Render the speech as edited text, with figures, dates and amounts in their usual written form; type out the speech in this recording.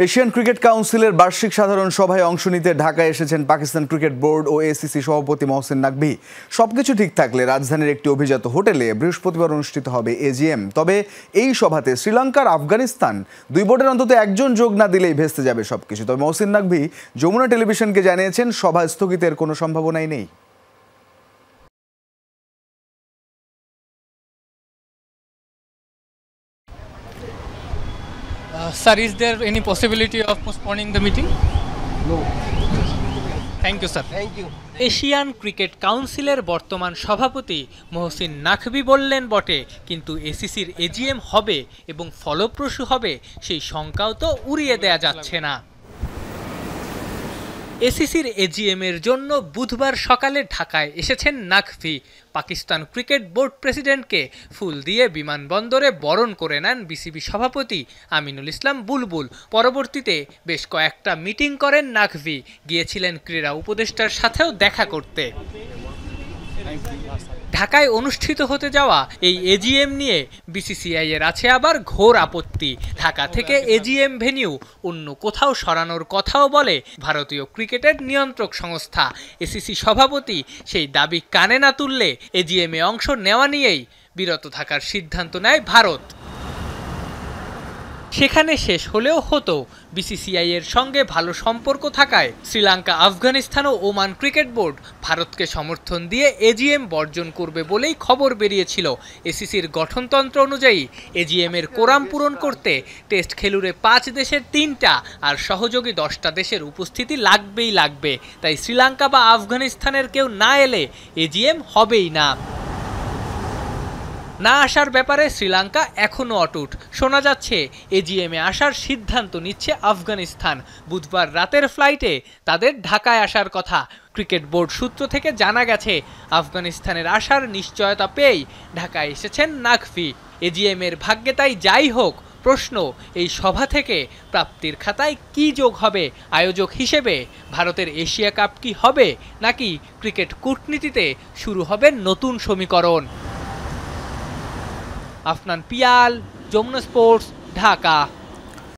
Asian cricket কাউন্সিলের বার্ষিক সাধারণ সভায় অংশ নিতে ঢাকায় এসেছেন পাকিস্তান ক্রিকেট বোর্ড ও এসিসি সভাপতি মহসিন নাকভি। সবকিছু ঠিক থাকলে রাজধানীর একটি অভিজাত হোটেলে বৃহস্পতিবার অনুষ্ঠিত হবে এজিএম। তবে এই সভাতে শ্রীলঙ্কার আফগানিস্তান দুই বোর্ডের অন্তত একজন যোগ না দিলেই ভেস্তে যাবে সবকিছু। তবে মহসিন নাকভি যমুনা টেলিভিশনকে জানিয়েছেন সভা স্থগিতের কোনো সম্ভাবনাই নেই। Sir, is there any possibility of postponing the meeting? No. Thank you, sir. Thank you. Asian cricket কাউন্সিলের বর্তমান সভাপতি মহসিন নাকভি বললেন বটে, কিন্তু এসিসির এজিএম হবে এবং ফলপ্রসূ হবে সেই শঙ্কাও তো উড়িয়ে দেয়া যাচ্ছে না। এসিসির এজিএম এর জন্য বুধবার সকালে ঢাকায় এসেছেন নাকভি। পাকিস্তান ক্রিকেট বোর্ড প্রেসিডেন্টকে ফুল দিয়ে বিমানবন্দরে বরণ করে নেন বিসিবি সভাপতি আমিনুল ইসলাম বুলবুল। পরবর্তীতে বেশ কয়েকটা মিটিং করেন নাকভি। গিয়েছিলেন ক্রীড়া উপদেষ্টার সাথেও দেখা করতে। ঢাকায় অনুষ্ঠিত হতে যাওয়া এই এজিএম নিয়ে বিসিসিআই এর আছে আবার ঘোর আপত্তি। ঢাকা থেকে এজিএম ভেন্যু অন্য কোথাও সরানোর কথাও বলে ভারতীয় ক্রিকেটের নিয়ন্ত্রক সংস্থা। এসিসি সভাপতি সেই দাবি কানে না তুললে এজিএম এ অংশ নেওয়া নিয়েই বিরত থাকার সিদ্ধান্ত নেয় ভারত। সেখানে শেষ হলেও হতো। বিসিসিআই এর সঙ্গে ভালো সম্পর্ক থাকায় শ্রীলঙ্কা, আফগানিস্তান ও ওমান ক্রিকেট বোর্ড ভারতকে সমর্থন দিয়ে এজিএম বর্জন করবে বলেই খবর বেরিয়েছিল। এসিসির গঠনতন্ত্র অনুযায়ী এজিএম এর কোরাম পূরণ করতে টেস্ট খেলুড়ে 5 দেশের 3টা আর সহযোগী 10টা দেশের উপস্থিতি লাগবে। তাই শ্রীলঙ্কা বা আফগানিস্তানের কেউ না এলে এজিএম হবেই না। না আসার ব্যাপারে শ্রীলঙ্কা এখনও অটুট। শোনা যাচ্ছে এজিএমে আসার সিদ্ধান্ত নিচ্ছে আফগানিস্তান। বুধবার রাতের ফ্লাইটে তাদের ঢাকায় আসার কথা। ক্রিকেট বোর্ড সূত্র থেকে জানা গেছে আফগানিস্তানের আসার নিশ্চয়তা পেয়েই ঢাকায় এসেছেন নাকভি। এজিএম এর ভাগ্যে তাই যাই হোক, প্রশ্ন এই সভা থেকে প্রাপ্তির খাতায় কি যোগ হবে? আয়োজক হিসেবে ভারতের এশিয়া কাপ কি হবে, নাকি ক্রিকেট কূটনীতিতে শুরু হবে নতুন সমীকরণ? আফনান পিয়াল, যমুনা স্পোর্টস, ঢাকা।